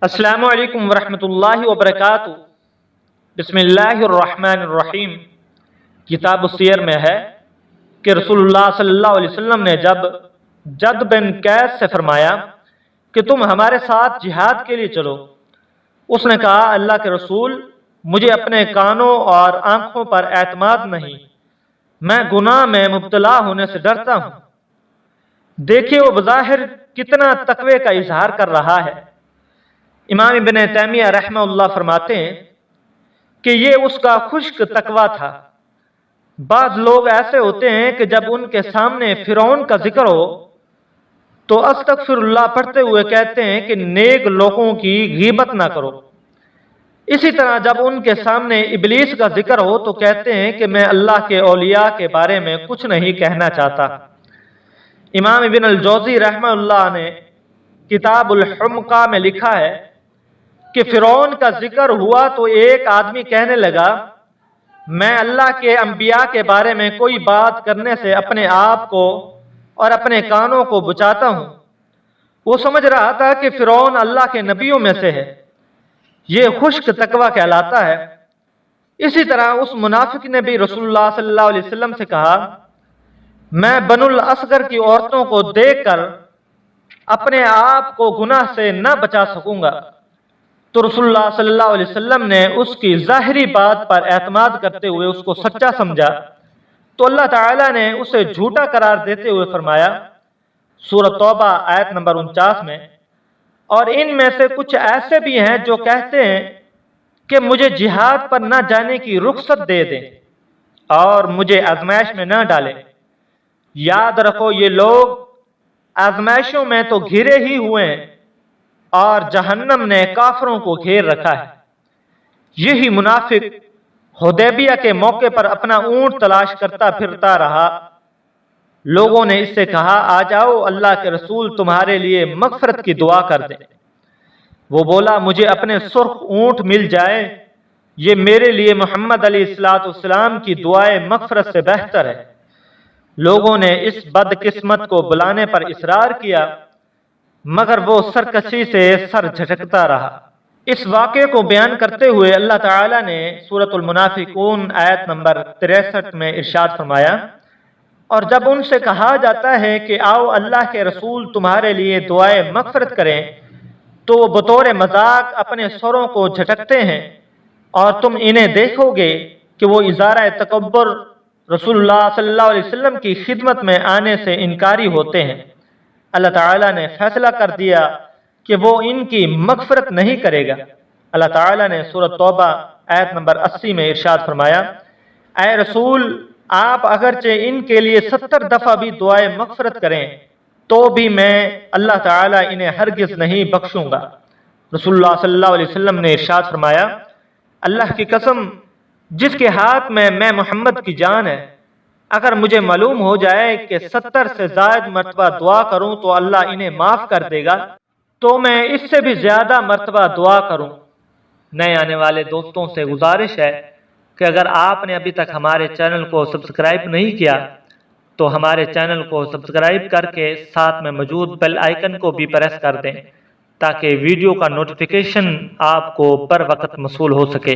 अस्सलामु अलैकुम वरहमतुल्लाहि वबरकातुहू। बिस्मिल्लाहिर्रहमानिर्रहीम। किताब सियर में है कि रसूलुल्लाह सल्लल्लाहु अलैहि वसल्लम ने जब जद बिन कैस से फरमाया कि तुम हमारे साथ जिहाद के लिए चलो, उसने कहा, अल्लाह के रसूल, मुझे अपने कानों और आंखों पर एतमाद नहीं, मैं गुनाह में मुब्तला होने से डरता हूं। देखिए वो बज़ाहिर कितना तकवे का इजहार कर रहा है। इमाम इब्न तैमिया रहमहुल्लाह फरमाते हैं कि ये उसका खुश्क तकवा था। बाज़ लोग ऐसे होते हैं कि जब उनके सामने फिरौन का जिक्र हो तो अस्तगफिरुल्लाह पढ़ते हुए कहते हैं कि नेक लोगों की गीबत ना करो। इसी तरह जब उनके सामने इबलीस का जिक्र हो तो कहते हैं कि मैं अल्लाह के औलिया के बारे में कुछ नहीं कहना चाहता। इमाम इब्न अल जौज़ी रहमहुल्लाह ने किताबुल हुम्का में लिखा है कि फिरौन का जिक्र हुआ तो एक आदमी कहने लगा, मैं अल्लाह के अंबिया के बारे में कोई बात करने से अपने आप को और अपने कानों को बचाता हूं। वो समझ रहा था कि फिरौन अल्लाह के नबियों में से है। ये खुश्क तकवा कहलाता है। इसी तरह उस मुनाफिक ने भी रसूलुल्लाह सल्लल्लाहु अलैहि वसल्लम से कहा, मैं बनुल असगर की औरतों को देखकर अपने आप को गुनाह से न बचा सकूंगा। तो रसूलुल्लाह सल्लल्लाहु अलैहि वसल्लम ने उसकी ज़ाहिरी बात पर एतमाद करते हुए उसको सच्चा समझा, तो अल्लाह ताला ने उसे झूठा करार देते हुए फरमाया सूरह तौबा आयत नंबर 49 में, और इनमें से कुछ ऐसे भी हैं जो कहते हैं कि मुझे जिहाद पर न जाने की रुख्सत दे दें और मुझे आजमाइश में न डालें। याद रखो, ये लोग आजमाइशों में तो घिरे ही हुए हैं और जहन्नम ने काफरों को घेर रखा है। यही मुनाफिक हुदैबिया के मौके पर अपना ऊंट तलाश करता फिरता रहा। लोगों ने इससे कहा, आ जाओ, अल्लाह के रसूल तुम्हारे लिए मगफरत की दुआ कर दें। वो बोला, मुझे अपने सुर्ख ऊंट मिल जाए, ये मेरे लिए मोहम्मद अलैहिस्सलाम की दुआए मगफरत से बेहतर है। लोगों ने इस बदकिस्मत को बुलाने पर इसरार किया, मगर वो सरकशी से सर झटकता रहा। इस वाक़े को बयान करते हुए अल्लाह ताला ने सूरतुल मुनाफिकून आयत नंबर 63 में इरशाद फरमाया, और जब उनसे कहा जाता है कि आओ अल्लाह के रसूल तुम्हारे लिए दुआए मगफरत करें, तो वो बतौर मजाक अपने सरों को झटकते हैं और तुम इन्हें देखोगे कि वो इज़ारा तकब्बुर रसूलुल्लाह सल्लल्लाहु अलैहि वसल्लम की खिदमत में आने से इनकारी होते हैं। अल्लाह ताला ने फैसला कर दिया कि वो इनकी मगफरत नहीं करेगा। अल्लाह ताला ने सूरह तौबा आयत नंबर 80 में इरशाद फरमाया, ऐ रसूल, आप अगरचे इनके लिए 70 दफा भी दुआए मगफरत करें तो भी मैं अल्लाह ताला इन्हें हरगिज नहीं बख्शूंगा। रसूलुल्लाह सल्लल्लाहु अलैहि वसल्लम ने इरशाद फरमाया, अल्लाह की कसम जिसके हाथ में मैं मोहम्मद की जान है, अगर मुझे मालूम हो जाए कि 70 से ज़ायद मरतबा दुआ करूं तो अल्लाह इन्हें माफ कर देगा, तो मैं इससे भी ज्यादा मरतबा दुआ करूं। नए आने वाले दोस्तों से गुजारिश है कि अगर आपने अभी तक हमारे चैनल को सब्सक्राइब नहीं किया तो हमारे चैनल को सब्सक्राइब करके साथ में मौजूद बेल आइकन को भी प्रेस कर दें ताकि वीडियो का नोटिफिकेशन आपको बर वक्त मौसूल हो सके।